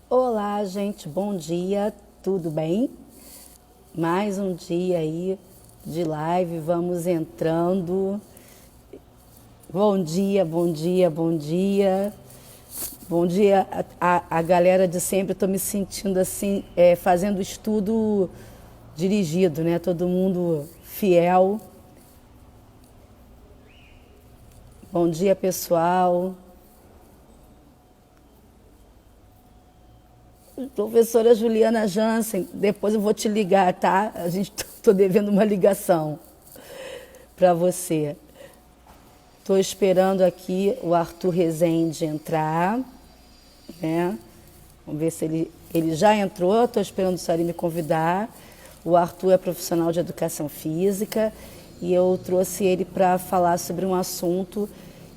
Olá, gente, bom dia, tudo bem? Mais um dia aí de live, vamos entrando. Bom dia, bom dia, bom dia. Bom dia a galera de sempre. Eu tô me sentindo assim, fazendo estudo dirigido, né? Todo mundo fiel. Bom dia, pessoal. Professora Juliana Jansen, depois eu vou te ligar, tá? A gente tô devendo uma ligação para você. Estou esperando aqui o Arthur Rezende entrar, né? Vamos ver se ele já entrou. Estou esperando o Sari me convidar. O Arthur é profissional de educação física e eu trouxe ele para falar sobre um assunto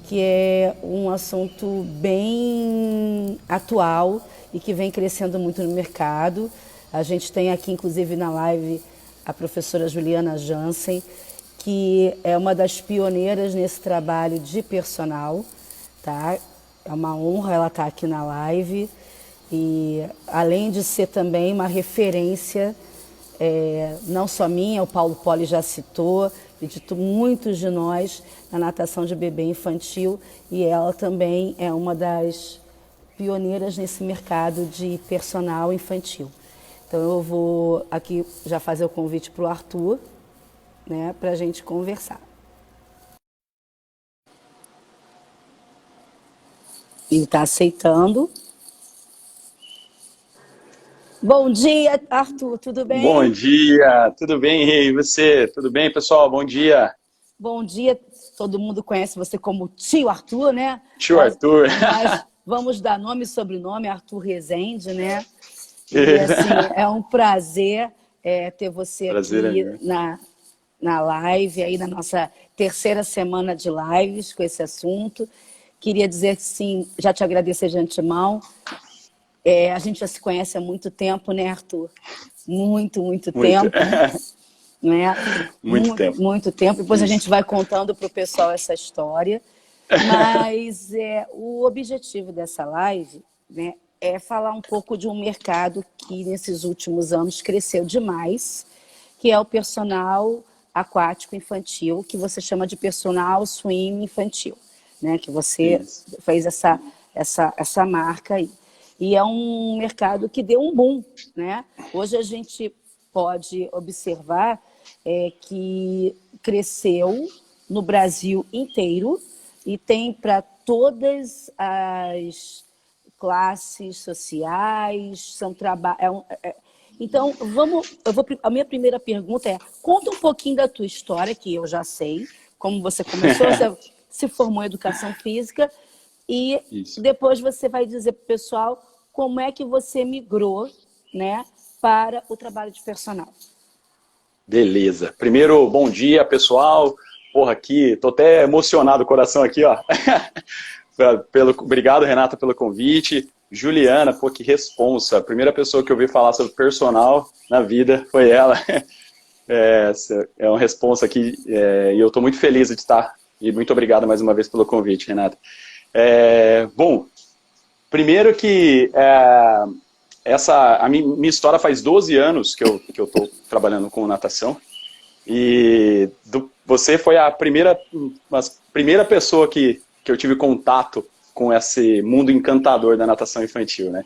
que é um assunto bem atual e que vem crescendo muito no mercado. A gente tem aqui, inclusive, na live, a professora Juliana Jansen, que é uma das pioneiras nesse trabalho de personal, tá? É uma honra ela estar aqui na live e, além de ser também uma referência, não só minha, o Paulo Poli já citou, e de muitos de nós na natação de bebê infantil, e ela também é uma das pioneiras nesse mercado de personal infantil. Então eu vou aqui já fazer o convite para o Arthur, né, para a gente conversar. Ele está aceitando. Bom dia, Arthur, tudo Bom bem? dia, tudo bem? E você? Tudo bem, pessoal? Bom dia. Bom dia, todo mundo conhece você como tio Arthur, né? Tio Mas, Arthur. mas vamos dar nome e sobrenome, Arthur Rezende, né? E assim, é um prazer ter você Prazer é aqui meu. na live, aí na nossa terceira semana de lives com esse assunto. Queria dizer que sim, já te agradecer de antemão. A gente já se conhece há muito tempo, né, Arthur? Muito, muito Muito, tempo, né? muito tempo. Muito tempo. Depois a gente Isso. vai contando para o pessoal essa história. Mas o objetivo dessa live, né, é falar um pouco de um mercado que nesses últimos anos cresceu demais, que é o personal aquático infantil, que você chama de personal swim infantil, né, que você Isso. fez essa marca aí. E é um mercado que deu um boom, né? Hoje a gente pode observar que cresceu no Brasil inteiro e tem para todas as classes sociais, são trabalho. Então, a minha primeira pergunta é: conta um pouquinho da tua história, que eu já sei, como você começou, você se formou em educação física, e Isso. depois você vai dizer para o pessoal como é que você migrou, né, para o trabalho de personal. Beleza. Primeiro, bom dia, pessoal. Porra, aqui, tô até emocionado o coração aqui, ó. Obrigado, Renata, pelo convite. Juliana, pô, que responsa. A primeira pessoa que eu ouvi falar sobre personal na vida foi ela. É uma responsa aqui, e eu estou muito feliz de estar. E muito obrigado mais uma vez pelo convite, Renata. Bom, primeiro que a minha história faz 12 anos que eu estou trabalhando com natação. E você foi a primeira pessoa que eu tive contato com esse mundo encantador da natação infantil, né?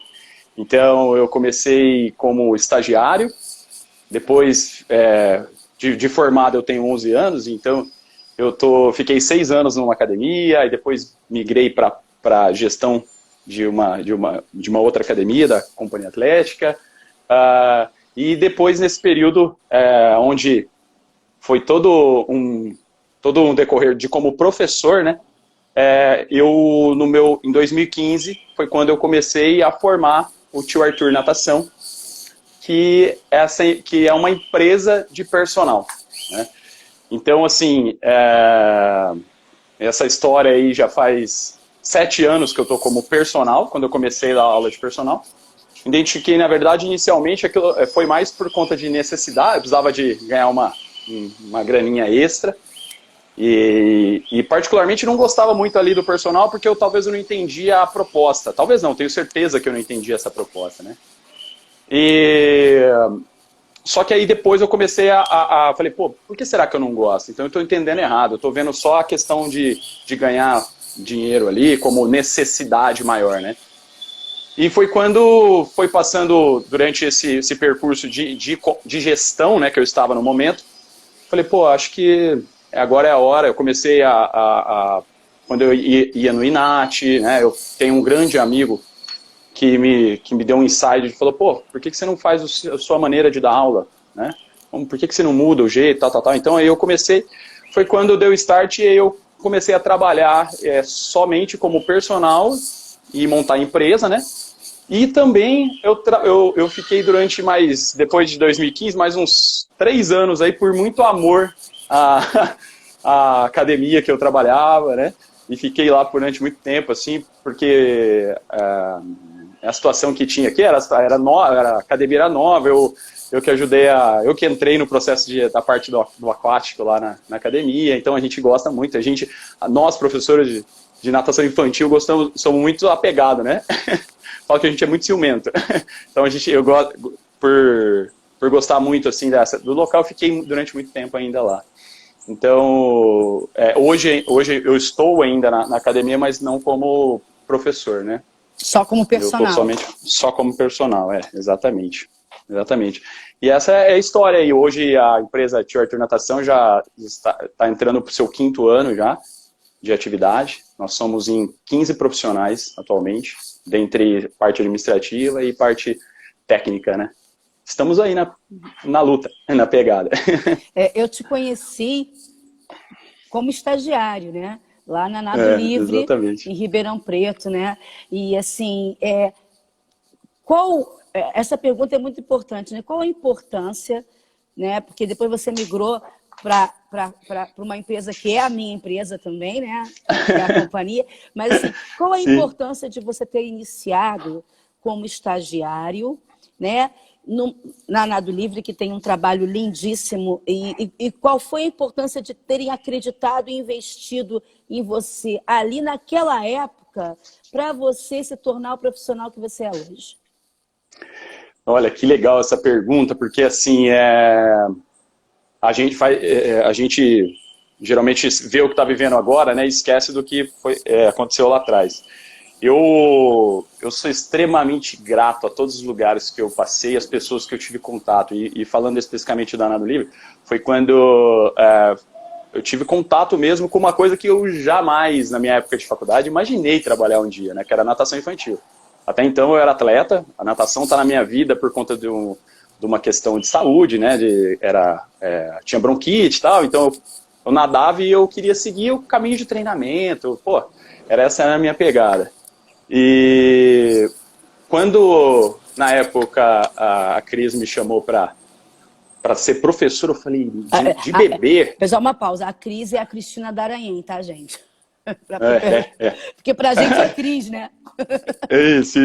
Então, eu comecei como estagiário, depois, de formado, eu tenho 11 anos, então fiquei 6 anos numa academia, e depois migrei para gestão de uma outra academia, da Companhia Atlética, e depois, nesse período, onde foi todo um decorrer de como professor, né? Em 2015, foi quando eu comecei a formar o Tio Arthur Natação, que é uma empresa de personal, né? Então, assim, essa história aí já faz 7 anos que eu estou como personal, quando eu comecei a dar aula de personal. Identifiquei, na verdade, inicialmente, aquilo foi mais por conta de necessidade, eu precisava de ganhar uma graninha extra, E particularmente não gostava muito ali do personal porque talvez eu não entendia a proposta. Talvez não, tenho certeza que eu não entendia essa proposta, né? Só que aí depois eu comecei falei, pô, por que será que eu não gosto? Então eu estou entendendo errado, eu estou vendo só a questão de ganhar dinheiro ali como necessidade maior, né? E foi quando foi passando durante esse percurso de gestão, né, que eu estava no momento, falei, pô, acho que agora é a hora. Eu comecei quando eu ia no INAT, né, eu tenho um grande amigo que me deu um insight, e falou, pô, por que você não faz a sua maneira de dar aula, né? Por que você não muda o jeito, tal. Então aí eu comecei, foi quando deu start e eu comecei a trabalhar somente como personal e montar empresa, né? E também eu fiquei depois de 2015, mais uns 3 anos aí, por muito amor à academia que eu trabalhava, né? E fiquei lá durante muito tempo, assim, porque a situação que tinha aqui era nova, a academia era nova, eu que ajudei eu que entrei no processo da parte do aquático lá na academia, então a gente gosta muito, nós professores de natação infantil somos muito apegados, né? Falo que a gente é muito ciumento. Então eu gosto, por gostar muito assim do local, eu fiquei durante muito tempo ainda lá. Então, hoje eu estou ainda na academia, mas não como professor, né? Só como personal. Só como personal, exatamente. Exatamente. E essa é a história aí. Hoje a empresa Tio Arthur Natação já está entrando para o seu 5º ano já de atividade. Nós somos em 15 profissionais atualmente, dentre parte administrativa e parte técnica, né? Estamos aí na luta, na pegada. Eu te conheci como estagiário, né? Lá na Nado Livre, exatamente. em Ribeirão Preto, né? E assim, essa pergunta é muito importante, né? Qual a importância, né? Porque depois você migrou para uma empresa que é a minha empresa também, né? Que é a companhia. Mas assim, qual a importância de você ter iniciado como estagiário, né? Na Nado Livre, que tem um trabalho lindíssimo, e qual foi a importância de terem acreditado e investido em você ali naquela época para você se tornar o profissional que você é hoje? Olha, que legal essa pergunta, porque assim, a gente geralmente vê o que está vivendo agora, né, e esquece do que aconteceu lá atrás. Eu sou extremamente grato a todos os lugares que eu passei, as pessoas que eu tive contato. E falando especificamente da Nado Livre, foi quando eu tive contato mesmo com uma coisa que eu jamais, na minha época de faculdade, imaginei trabalhar um dia, né, que era natação infantil. Até então eu era atleta, a natação está na minha vida por conta de uma questão de saúde, né, tinha bronquite e tal, então eu nadava e eu queria seguir o caminho de treinamento, pô, essa era a minha pegada. E quando, na época, a Cris me chamou para ser professor, eu falei, de bebê... Pessoal, uma pausa. A Cris é a Cristina Daranhém, tá, gente? Porque pra gente é Cris, né? Isso,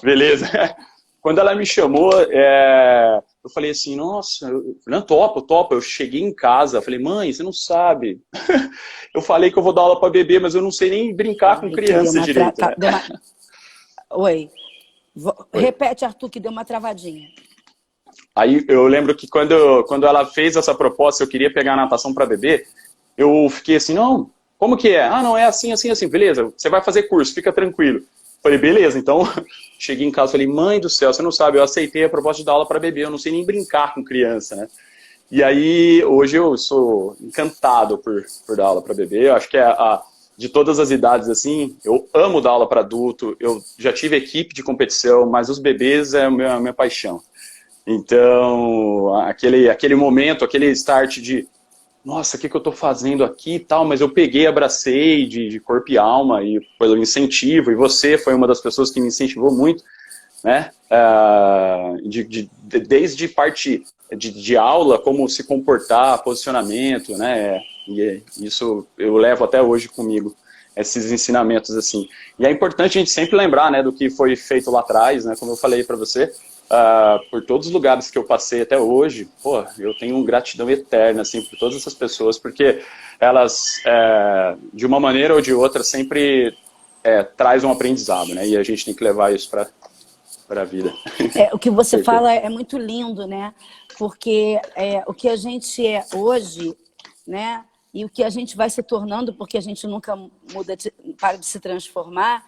beleza. Quando ela me chamou, eu falei assim, nossa, não, topo. Eu cheguei em casa, falei, mãe, você não sabe. Eu falei que eu vou dar aula para bebê, mas eu não sei nem brincar com criança direito. Né? Oi. Repete, Arthur, que deu uma travadinha. Aí eu lembro que quando ela fez essa proposta, eu queria pegar a natação para bebê, eu fiquei assim, não, como que é? Ah, não, é assim, beleza, você vai fazer curso, fica tranquilo. Falei, beleza, então cheguei em casa e falei, mãe do céu, você não sabe, eu aceitei a proposta de dar aula para bebê, eu não sei nem brincar com criança, né? E aí, hoje eu sou encantado por dar aula para bebê, eu acho que de todas as idades, assim, eu amo dar aula para adulto, eu já tive equipe de competição, mas os bebês é a minha paixão. Então, aquele momento, aquele start de nossa, o que eu estou fazendo aqui e tal, mas eu peguei, abracei de corpo e alma, e pelo incentivo, e você foi uma das pessoas que me incentivou muito, né, desde parte de aula, como se comportar, posicionamento, né, e isso eu levo até hoje comigo, esses ensinamentos assim. E é importante a gente sempre lembrar, né, do que foi feito lá atrás, né, como eu falei para você, por todos os lugares que eu passei até hoje, pô, eu tenho gratidão eterna, assim, por todas essas pessoas, porque elas, de uma maneira ou de outra, sempre traz um aprendizado, né? E a gente tem que levar isso para a vida. O que você fala é muito lindo, né? Porque o que a gente é hoje, né? E o que a gente vai se tornando, porque a gente nunca muda, para de se transformar,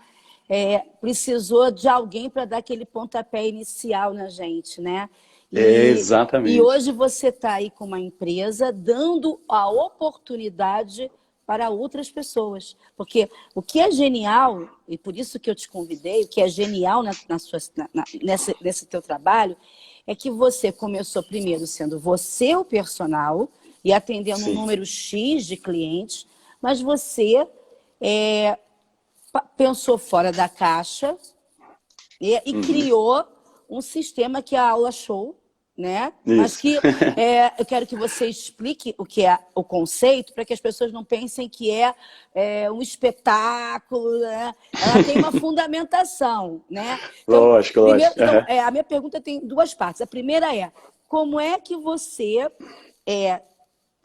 precisou de alguém para dar aquele pontapé inicial na gente, né? Exatamente. E hoje você está aí com uma empresa dando a oportunidade para outras pessoas. Porque o que é genial, e por isso que eu te convidei, o que é genial nesse teu trabalho, é que você começou primeiro sendo você o personal e atendendo um número X de clientes, mas você pensou fora da caixa e criou um sistema que é a Aula Show, né? Isso. Mas que eu quero que você explique o que é o conceito, para que as pessoas não pensem que é um espetáculo, né? Ela tem uma fundamentação, né? Então, lógico. Então, a minha pergunta tem duas partes. A primeira é, como é que você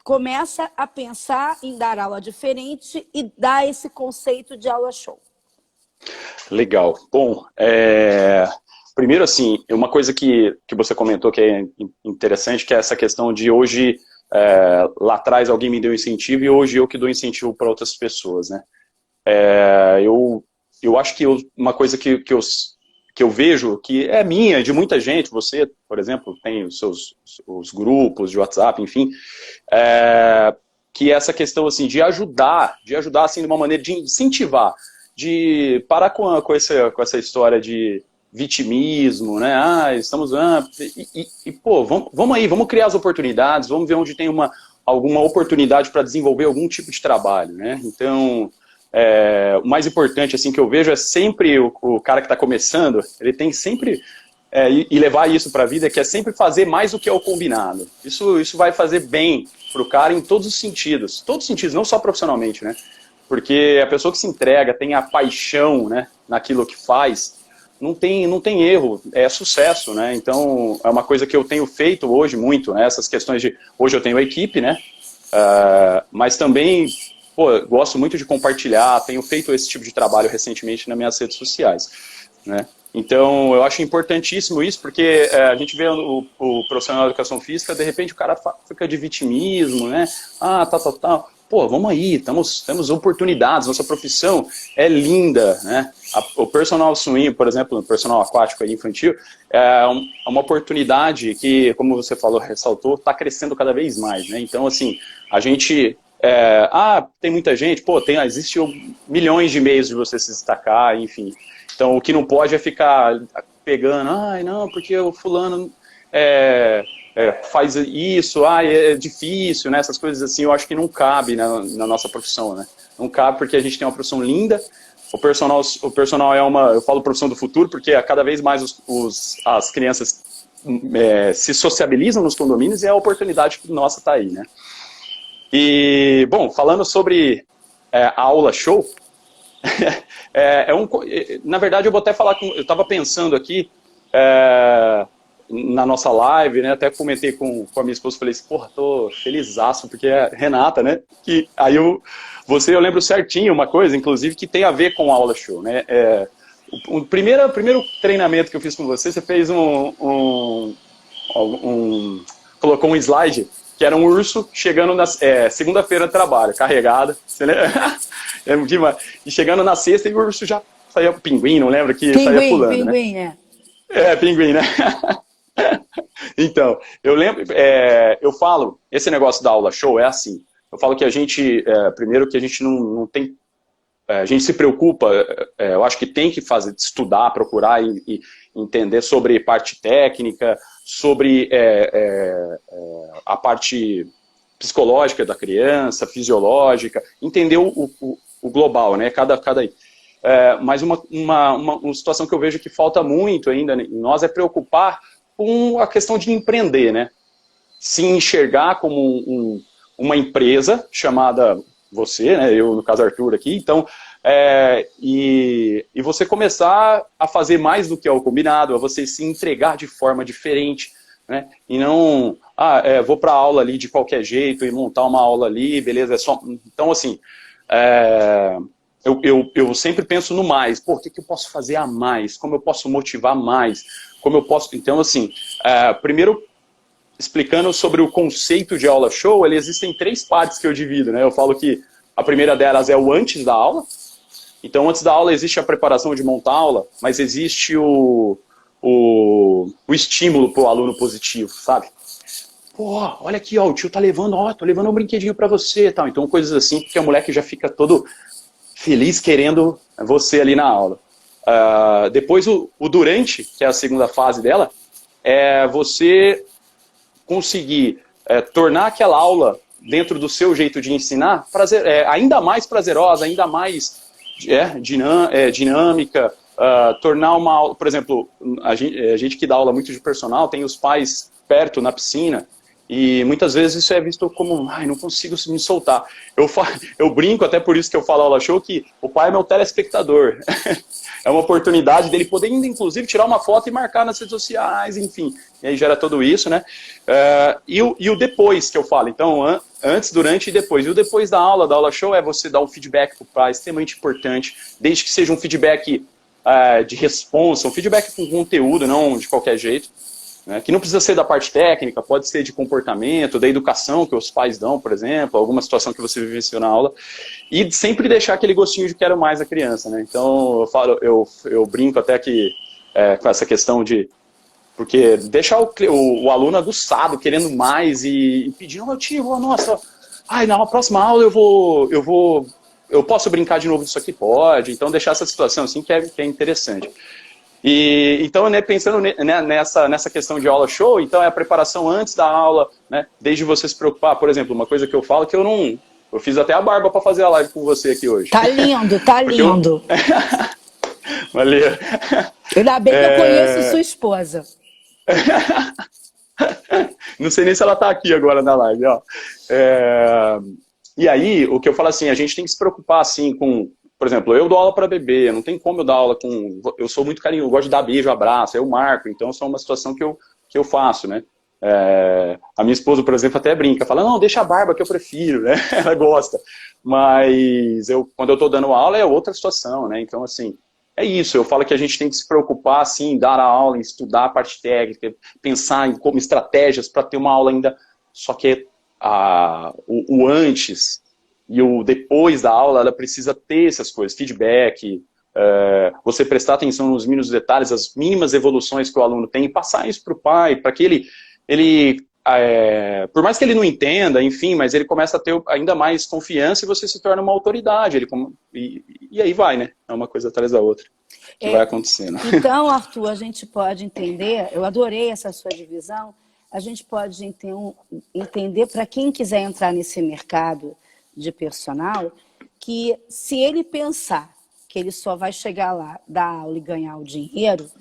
começa a pensar em dar aula diferente e dar esse conceito de aula show? Legal. Bom, primeiro, assim, uma coisa que você comentou que é interessante, que é essa questão de hoje, lá atrás alguém me deu incentivo e hoje eu que dou incentivo para outras pessoas, né? Eu acho que uma coisa que eu vejo, que é minha, de muita gente, você, por exemplo, tem os grupos de WhatsApp, enfim, que é essa questão, assim, de ajudar, assim, de uma maneira de incentivar, de parar com essa história de vitimismo, né? Pô, vamos aí, vamos criar as oportunidades, vamos ver onde tem alguma oportunidade para desenvolver algum tipo de trabalho, né? Então, o mais importante, assim, que eu vejo é sempre o cara que está começando, ele tem sempre, e levar isso para a vida, que é sempre fazer mais do que é o combinado. Isso vai fazer bem para o cara em todos os sentidos, não só profissionalmente, né? Porque a pessoa que se entrega, tem a paixão, né, naquilo que faz, não tem erro, é sucesso, né? Então, é uma coisa que eu tenho feito hoje muito, né? Essas questões de... Hoje eu tenho a equipe, né? Mas também, pô, gosto muito de compartilhar, tenho feito esse tipo de trabalho recentemente nas minhas redes sociais, né? Então, eu acho importantíssimo isso, porque a gente vê o profissional de educação física, de repente o cara fica de vitimismo, né? Tal. Pô, vamos aí, temos oportunidades, nossa profissão é linda, né? O personal swim, por exemplo, o personal aquático aí, infantil, é uma oportunidade que, como você falou, ressaltou, está crescendo cada vez mais, né? Então, assim, a gente... tem muita gente, pô, existe milhões de meios de você se destacar, enfim. Então, o que não pode é ficar pegando, não, porque o fulano faz isso, é difícil, né? Essas coisas assim, eu acho que não cabe na nossa profissão, né? Não cabe porque a gente tem uma profissão linda, o personal eu falo profissão do futuro, porque cada vez mais as crianças se sociabilizam nos condomínios e a oportunidade nossa está aí, né? E, bom, falando sobre a aula show, na verdade eu vou até falar eu estava pensando aqui na nossa live, né, até comentei com a minha esposa, falei assim, porra, tô felizaço, porque é Renata, né, que aí eu lembro certinho uma coisa, inclusive, que tem a ver com a aula show, né, o primeiro treinamento que eu fiz com você fez colocou um slide, que era um urso chegando na segunda-feira de trabalho, carregado, e chegando na sexta e o urso já saía pinguim, não lembra, que saía pulando, pinguim, né? Pinguim, né? Então, eu lembro, eu falo, esse negócio da aula show é assim, eu falo que a gente, primeiro que a gente não tem, a gente se preocupa, eu acho que tem que estudar, procurar e entender sobre parte técnica, sobre a parte psicológica da criança, fisiológica, entender o global, né? Mas uma situação que eu vejo que falta muito ainda em nós é preocupar com a questão de empreender, né? Se enxergar como uma empresa chamada você, né? Eu, no caso, Arthur aqui, então, e você começar a fazer mais do que é o combinado, a você se entregar de forma diferente, né? E não, vou para a aula ali de qualquer jeito e montar uma aula ali, beleza, é só... Então, assim, eu sempre penso no mais. Pô, o que eu posso fazer a mais? Como eu posso motivar mais? Como eu posso... Então, assim, primeiro, explicando sobre o conceito de aula show, existem 3 partes que eu divido, né? Eu falo que a primeira delas é o antes da aula. Então, antes da aula existe a preparação de montar a aula, mas existe o estímulo para o aluno positivo, sabe? Pô, olha aqui, ó, o tio tá levando, tô levando um brinquedinho para você, tal. Então, coisas assim, porque o moleque já fica todo feliz querendo você ali na aula. Depois, o durante, que é a segunda fase dela, é você conseguir tornar aquela aula, dentro do seu jeito de ensinar, ainda mais prazerosa, ainda mais dinâmica, tornar uma aula... Por exemplo, a gente que dá aula muito de personal, tem os pais perto na piscina, e muitas vezes isso é visto como, não consigo me soltar. Eu brinco, até por isso que eu falo aula show, que o pai é meu telespectador. É uma oportunidade dele poder, inclusive, tirar uma foto e marcar nas redes sociais, enfim. E aí gera tudo isso, né? E o depois que eu falo. Então, antes, durante e depois. E o depois da aula show, é você dar um feedback para o pai, extremamente importante, desde que seja um feedback de responsa, um feedback com conteúdo, não de qualquer jeito. Né, que não precisa ser da parte técnica, pode ser de comportamento, da educação que os pais dão, por exemplo, alguma situação que você vivenciou na aula, e sempre deixar aquele gostinho de quero mais a criança, né? Então eu brinco até que com essa questão de, porque deixar o aluno aguçado, querendo mais e pedindo, meu tio, nossa, na próxima aula eu posso brincar de novo disso aqui? Pode. Então deixar essa situação assim que é interessante. E então, né, pensando nessa questão de aula show, então é a preparação antes da aula, né, desde você se preocupar. Por exemplo, uma coisa que eu falo que eu fiz até a barba para fazer a live com você aqui hoje. Tá lindo, tá lindo. Valeu. Ainda bem que eu conheço sua esposa. Não sei nem se ela tá aqui agora na live, ó. E aí, o que eu falo assim, a gente tem que se preocupar assim com... Por exemplo, eu dou aula para bebê, não tem como eu dar aula com... Eu sou muito carinhoso, eu gosto de dar beijo, abraço, eu marco, então isso é uma situação que eu faço, né? A minha esposa, por exemplo, até brinca, fala, não, deixa a barba que eu prefiro, né? Ela gosta. Mas quando eu estou dando aula é outra situação, né? Então, assim, é isso. Eu falo que a gente tem que se preocupar, assim, em dar a aula, em estudar a parte técnica, pensar em como estratégias para ter uma aula ainda... Só que o antes... E o depois da aula, ela precisa ter essas coisas, feedback, você prestar atenção nos mínimos detalhes, as mínimas evoluções que o aluno tem, e passar isso para o pai, para que ele por mais que ele não entenda, enfim, mas ele começa a ter ainda mais confiança e você se torna uma autoridade. E aí vai, né? É uma coisa atrás da outra que vai acontecendo. Então, Arthur, a gente pode entender, eu adorei essa sua divisão, a gente pode entender para quem quiser entrar nesse mercado de personal, que se ele pensar que ele só vai chegar lá, dar aula e ganhar o dinheiro,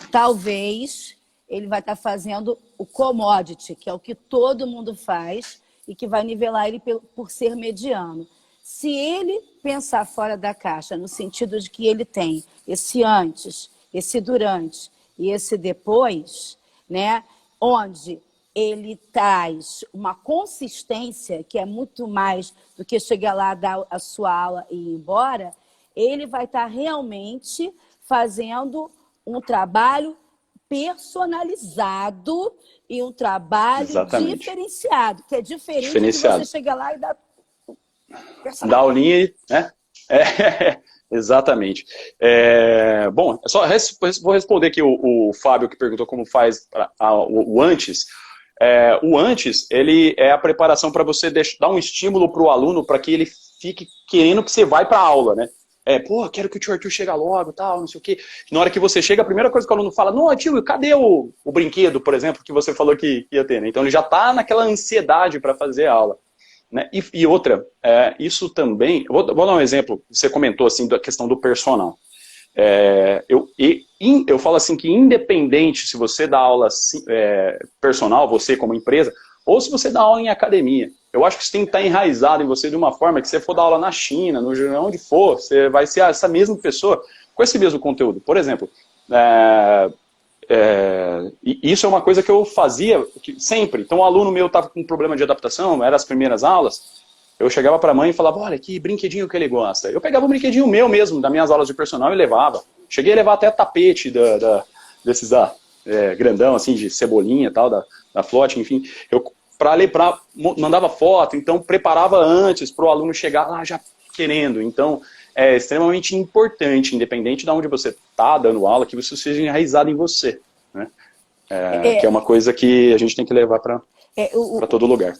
talvez ele vai estar fazendo o commodity, que é o que todo mundo faz e que vai nivelar ele por ser mediano. Se ele pensar fora da caixa, no sentido de que ele tem esse antes, esse durante e esse depois, né, onde ele traz uma consistência que é muito mais do que chegar lá, dar a sua aula e ir embora, ele vai estar realmente fazendo um trabalho personalizado e um trabalho diferenciado, que é diferente de você chegar lá e dar... Dar aulinha, né? Exatamente. Bom, vou responder aqui o Fábio, que perguntou como faz o antes. O antes, ele é a preparação para você dar um estímulo para o aluno, para que ele fique querendo que você vai para a aula, né? Pô, quero que o tio Arthur chegue logo, tal, não sei o quê. Na hora que você chega, a primeira coisa que o aluno fala, não, tio, cadê o brinquedo, por exemplo, que você falou que ia ter, né? Então ele já está naquela ansiedade para fazer a aula. Né? E outra, isso também... Vou dar um exemplo, você comentou assim da questão do personal. Eu falo assim que independente se você dá aula personal, você como empresa, ou se você dá aula em academia, eu acho que isso tem que estar enraizado em você de uma forma que se você for dar aula na China, no onde for, você vai ser essa mesma pessoa, com esse mesmo conteúdo. Por exemplo, e isso é uma coisa que eu fazia sempre. Então o aluno meu estava com um problema de adaptação, eram as primeiras aulas, eu chegava para a mãe e falava, olha, que brinquedinho que ele gosta. Eu pegava um brinquedinho meu mesmo, das minhas aulas de personal, e levava. Cheguei a levar até tapete desses grandão, assim, de cebolinha e tal, da Flotte, enfim. Eu mandava foto, então preparava antes para o aluno chegar lá já querendo. Então é extremamente importante, independente de onde você está dando aula, que você seja enraizado em você, né? Que é uma coisa que a gente tem que levar para todo lugar.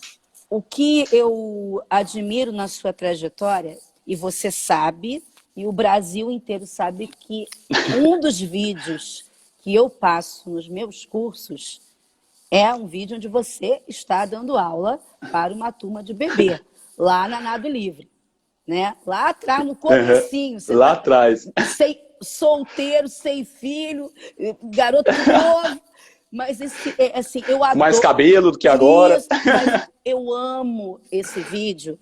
O que eu admiro na sua trajetória, e você sabe, e o Brasil inteiro sabe, que um dos vídeos que eu passo nos meus cursos é um vídeo onde você está dando aula para uma turma de bebê, lá na Nado Livre, né? Lá atrás, no comecinho. Lá atrás. Solteiro, sem filho, garoto novo. Mas assim, eu adoro. Mais cabelo do que agora. Isso, mas eu amo esse vídeo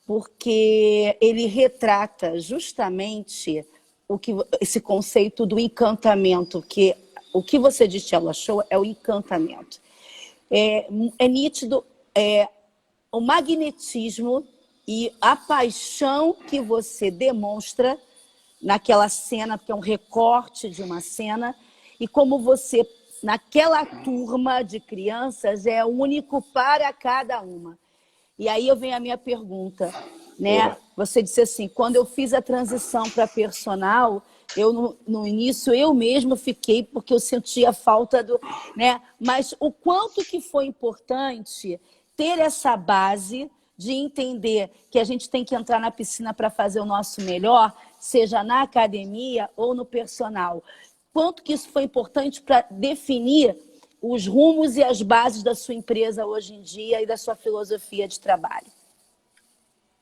porque ele retrata justamente esse conceito do encantamento, que o que você disse, ela achou, é o encantamento. É nítido o magnetismo e a paixão que você demonstra naquela cena, porque é um recorte de uma cena, e como você, naquela turma de crianças, é único para cada uma. E aí eu venho a minha pergunta, né? Você disse assim, quando eu fiz a transição para personal, eu no início eu mesma fiquei, porque eu sentia falta do, né? Mas o quanto que foi importante ter essa base de entender que a gente tem que entrar na piscina para fazer o nosso melhor, seja na academia ou no personal. Quanto que isso foi importante para definir os rumos e as bases da sua empresa hoje em dia e da sua filosofia de trabalho?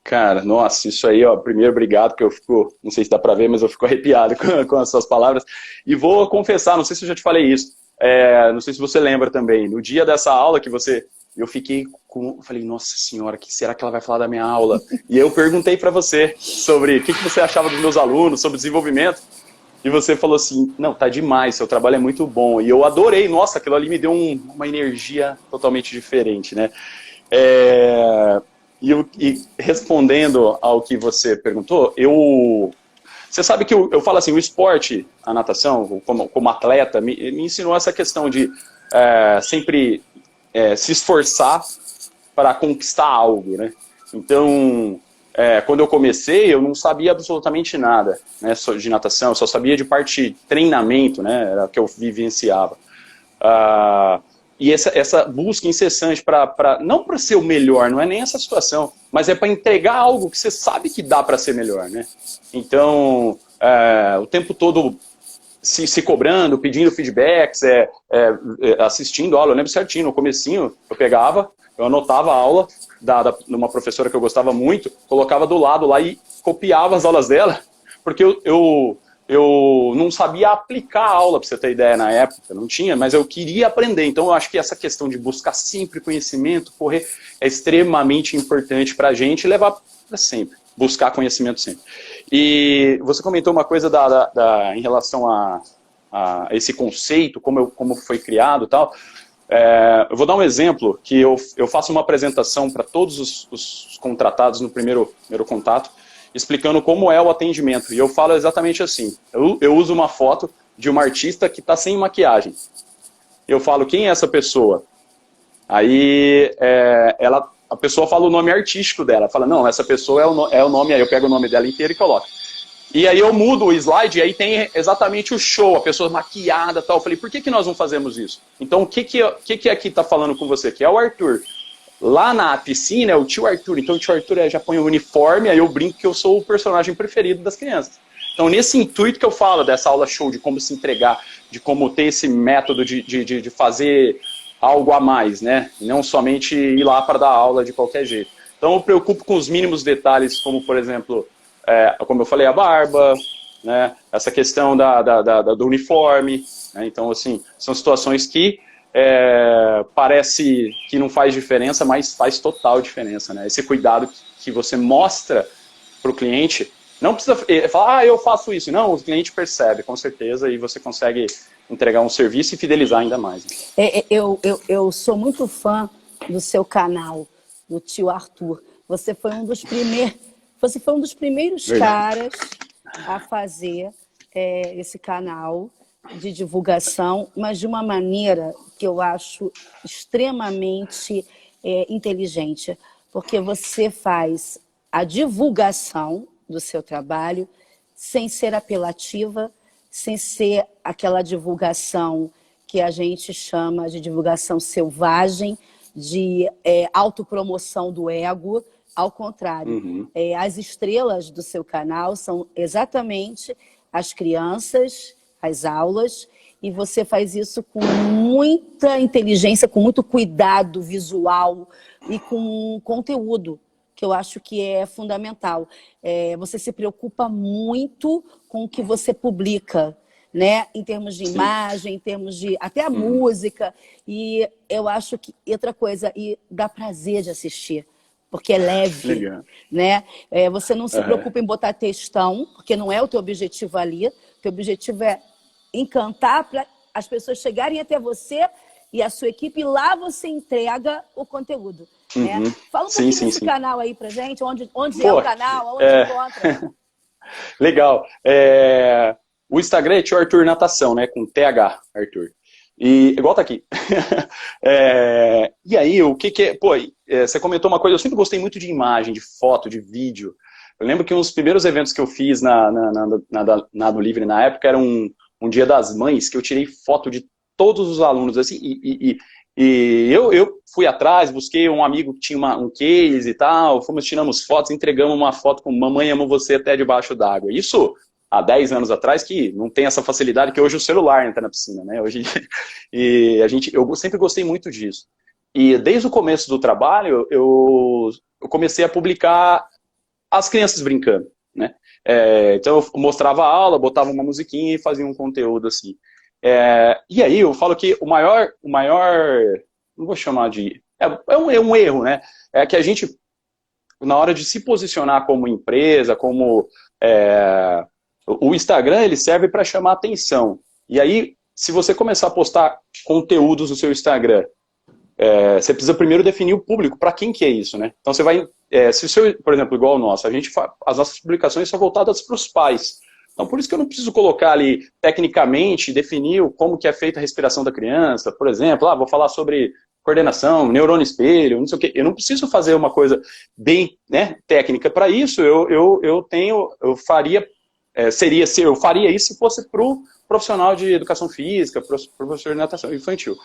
Cara, nossa, isso aí, ó, primeiro, obrigado, que eu fico, não sei se dá para ver, mas eu fico arrepiado com as suas palavras. E vou confessar, não sei se eu já te falei isso, não sei se você lembra também, no dia dessa aula que eu falei, nossa senhora, o que será que ela vai falar da minha aula? E eu perguntei para você sobre o que você achava dos meus alunos, sobre desenvolvimento, e você falou assim, não, tá demais, seu trabalho é muito bom. E eu adorei, nossa, aquilo ali me deu uma energia totalmente diferente, né? E respondendo ao que você perguntou, você sabe que eu falo assim, o esporte, a natação, como atleta, me ensinou essa questão de sempre se esforçar para conquistar algo, né? Então, quando eu comecei, eu não sabia absolutamente nada, né, de natação, eu só sabia de parte de treinamento, né, era o que eu vivenciava. E essa busca incessante não para ser o melhor, não é nem essa situação, mas é para entregar algo que você sabe que dá para ser melhor, né? Então, o tempo todo se cobrando, pedindo feedbacks, assistindo a aula. Eu lembro certinho, no comecinho eu anotava a aula de uma professora que eu gostava muito, colocava do lado lá e copiava as aulas dela, porque eu não sabia aplicar a aula, para você ter ideia, na época, não tinha, mas eu queria aprender. Então eu acho que essa questão de buscar sempre conhecimento, é extremamente importante para a gente levar para sempre, buscar conhecimento sempre. E você comentou uma coisa em relação a esse conceito, como foi criado e tal. Eu vou dar um exemplo, que eu faço uma apresentação para todos os contratados no primeiro contato, explicando como é o atendimento. E eu falo exatamente assim, eu uso uma foto de uma artista que está sem maquiagem. Eu falo, quem é essa pessoa? Aí a pessoa fala o nome artístico dela, fala, não, essa pessoa é o nome, aí eu pego o nome dela inteiro e coloco. E aí eu mudo o slide e aí tem exatamente o show, a pessoa maquiada e tal. Eu falei, por que nós não fazemos isso? Então o que aqui está falando com você? Que é o Arthur. Lá na piscina é o tio Arthur, então o tio Arthur já põe o uniforme, aí eu brinco que eu sou o personagem preferido das crianças. Então nesse intuito que eu falo dessa aula show, de como se entregar, de como ter esse método de fazer algo a mais, né? Não somente ir lá para dar aula de qualquer jeito. Então eu preocupo com os mínimos detalhes, como por exemplo, como eu falei, a barba, né? Essa questão do uniforme, né? Então assim, são situações que parece que não faz diferença, mas faz total diferença, né? Esse cuidado que você mostra para o cliente Não precisa falar, eu faço isso. Não, o cliente percebe, com certeza, e você consegue entregar um serviço e fidelizar ainda mais. Eu sou muito fã do seu canal, do tio Arthur. Você foi um dos primeiros Verdade. caras a fazer esse canal de divulgação, mas de uma maneira que eu acho extremamente inteligente, porque você faz a divulgação do seu trabalho sem ser apelativa, sem ser aquela divulgação que a gente chama de divulgação selvagem, de autopromoção do ego. Ao contrário, as estrelas do seu canal são exatamente as crianças, as aulas, e você faz isso com muita inteligência, com muito cuidado visual e com conteúdo, que eu acho que é fundamental. Você se preocupa muito com o que você publica, né? Em termos de imagem, em termos de até a música. E eu acho que outra coisa, e dá prazer de assistir, porque é leve. Legal. Né? Você não se preocupa em botar textão, porque não é o teu objetivo ali. O teu objetivo é encantar para as pessoas chegarem até você e a sua equipe, e lá você entrega o conteúdo. Né? Fala um pouquinho desse canal aí pra gente, onde é o canal, onde encontra. Legal. O Instagram é Tio Arthur Natação, né? Com TH, Arthur. E igual tá aqui. E aí, o que é... Pô, você comentou uma coisa, eu sempre gostei muito de imagem, de foto, de vídeo. Eu lembro que um dos primeiros eventos que eu fiz na Nado Livre na época era um Dia das Mães, que eu tirei foto de todos os alunos, assim, e eu fui atrás, busquei um amigo que tinha um case e tal, tiramos fotos, entregamos uma foto com Mamãe Amo Você até debaixo d'água. Isso há 10 anos atrás, que não tem essa facilidade, que hoje o celular entra na piscina, né? Hoje, eu sempre gostei muito disso. E desde o começo do trabalho, eu comecei a publicar as crianças brincando, né? Então eu mostrava a aula, botava uma musiquinha e fazia um conteúdo assim. E aí eu falo que o maior, não vou chamar de... É um erro, né? É que a gente, na hora de se posicionar como empresa, como... O Instagram, ele serve para chamar atenção. E aí, se você começar a postar conteúdos no seu Instagram, você precisa primeiro definir o público, para quem que é isso, né? Então você vai... se o seu, por exemplo, igual o nosso, as nossas publicações são voltadas para os pais. Então, por isso que eu não preciso colocar ali, tecnicamente, definir como que é feita a respiração da criança. Por exemplo, vou falar sobre coordenação, neurônio espelho, não sei o quê. Eu não preciso fazer uma coisa bem, né, técnica para isso. Eu faria isso se fosse para o profissional de educação física, para o professor de natação infantil.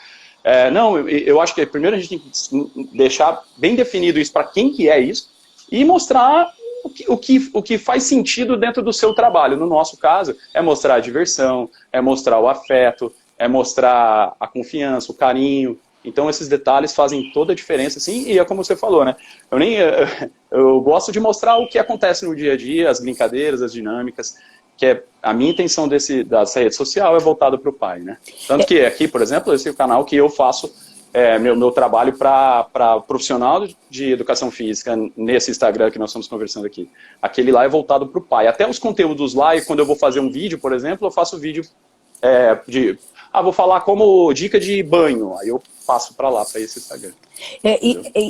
Eu acho que primeiro a gente tem que deixar bem definido isso para quem que é isso e mostrar o que faz sentido dentro do seu trabalho. No nosso caso, é mostrar a diversão, é mostrar o afeto, é mostrar a confiança, o carinho. Então esses detalhes fazem toda a diferença, assim, e é como você falou, né? Eu gosto de mostrar o que acontece no dia a dia, as brincadeiras, as dinâmicas, que a minha intenção dessa rede social é voltada para o pai, né? Tanto que aqui, por exemplo, esse é o canal que eu faço meu trabalho para profissional de educação física, nesse Instagram que nós estamos conversando aqui. Aquele lá é voltado para o pai. Até os conteúdos lá, e quando eu vou fazer um vídeo, por exemplo, eu faço vídeo vou falar como dica de banho, aí eu passo para lá, para esse Instagram.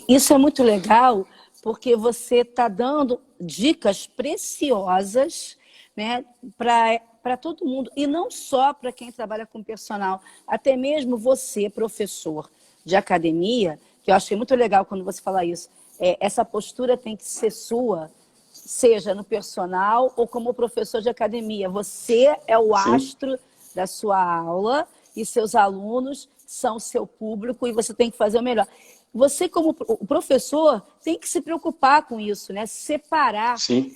Isso é muito legal, porque você está dando dicas preciosas, né, para todo mundo, e não só para quem trabalha com personal, até mesmo você, professor de academia, que eu achei muito legal quando você fala isso, essa postura tem que ser sua, seja no personal ou como professor de academia. Você é o astro da sua aula e seus alunos são seu público e você tem que fazer o melhor. Você, como professor, tem que se preocupar com isso, né? Separar,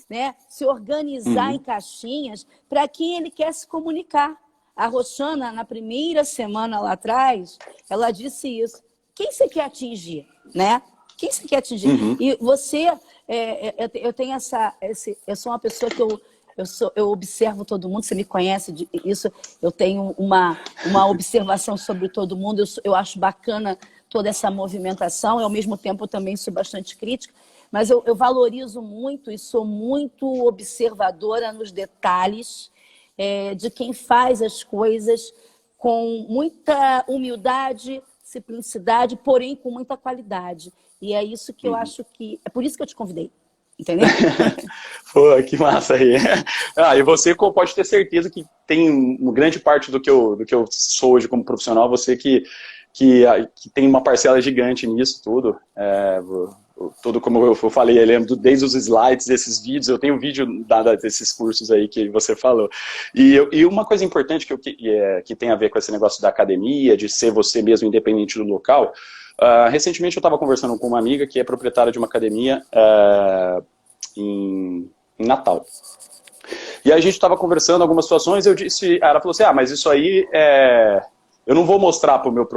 né? Se organizar em caixinhas para quem ele quer se comunicar. A Roxana, na primeira semana lá atrás, ela disse isso. Quem você quer atingir, né? Quem você quer atingir? E você, eu tenho eu sou uma pessoa que eu observo todo mundo, você me conhece isso, eu tenho uma observação sobre todo mundo, eu acho bacana toda essa movimentação, e ao mesmo tempo eu também sou bastante crítica, Mas eu valorizo muito e sou muito observadora nos detalhes de quem faz as coisas com muita humildade, simplicidade, porém com muita qualidade. E é isso que eu acho que... É por isso que eu te convidei, entendeu? Pô, que massa aí. E você pode ter certeza que tem uma grande parte do que eu sou hoje como profissional, você que tem uma parcela gigante nisso tudo. Tudo como eu falei, eu lembro desde os slides, desses vídeos, eu tenho vídeo desses cursos aí que você falou. E uma coisa importante que tem a ver com esse negócio da academia, de ser você mesmo independente do local, recentemente eu estava conversando com uma amiga que é proprietária de uma academia em Natal. E aí a gente estava conversando algumas situações, ela falou assim, mas isso aí eu não vou mostrar para o meu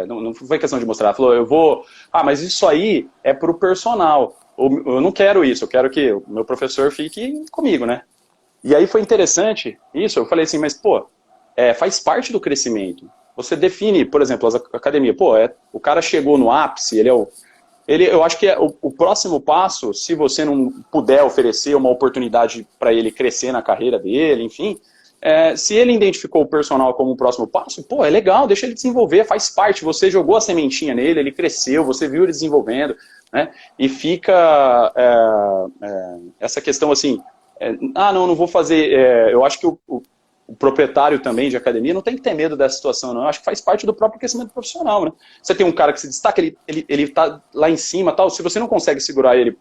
não foi questão de mostrar, ela falou, mas isso aí é para o personal, eu não quero isso, eu quero que o meu professor fique comigo, né? E aí foi interessante isso, eu falei assim, mas pô, faz parte do crescimento. Você define, por exemplo, a academia, o cara chegou no ápice, eu acho que o próximo passo, se você não puder oferecer uma oportunidade para ele crescer na carreira dele, enfim, se ele identificou o personal como o próximo passo, é legal, deixa ele desenvolver, faz parte, você jogou a sementinha nele, ele cresceu, você viu ele desenvolvendo, né? E fica essa questão assim, não vou fazer, eu acho que o proprietário também de academia não tem que ter medo dessa situação, não. Eu acho que faz parte do próprio crescimento profissional, né? Você tem um cara que se destaca, ele tá lá em cima, tal. Se você não consegue segurar ele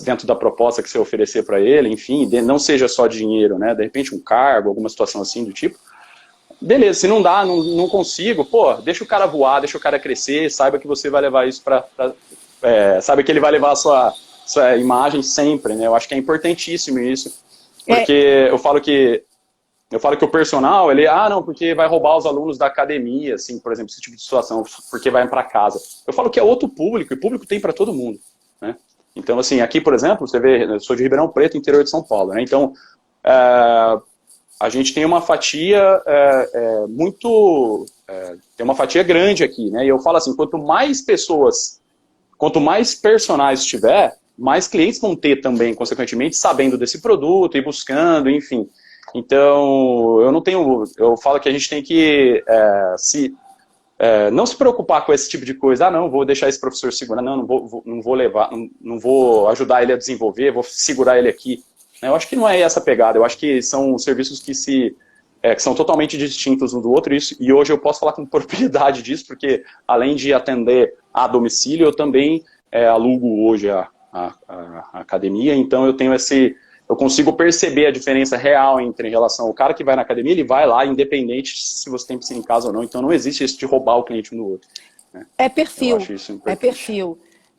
dentro da proposta que você oferecer para ele, enfim, não seja só dinheiro, né? De repente um cargo, alguma situação assim do tipo. Beleza, se não dá, não consigo, deixa o cara voar, deixa o cara crescer, saiba que você vai levar isso saiba que ele vai levar a sua imagem sempre, né? Eu acho que é importantíssimo isso, porque eu falo que o personal, porque vai roubar os alunos da academia, assim, por exemplo, esse tipo de situação, porque vai para casa. Eu falo que é outro público, e público tem para todo mundo, né? Então, assim, aqui, por exemplo, você vê, eu sou de Ribeirão Preto, interior de São Paulo, né? Então, a gente tem uma fatia tem uma fatia grande aqui, né? E eu falo assim, quanto mais personagens tiver, mais clientes vão ter também, consequentemente, sabendo desse produto e buscando, enfim. Então, eu falo que a gente tem que não se preocupar com esse tipo de coisa, não, vou deixar esse professor segurar, não vou levar, não vou ajudar ele a desenvolver, vou segurar ele aqui. Eu acho que não é essa pegada, eu acho que são serviços que são totalmente distintos um do outro, e hoje eu posso falar com propriedade disso, porque além de atender a domicílio, eu também alugo hoje a academia, então eu tenho eu consigo perceber a diferença real em relação ao cara que vai na academia, ele vai lá, independente se você tem piscina em casa ou não, então não existe isso de roubar o cliente um do outro, né? É perfil,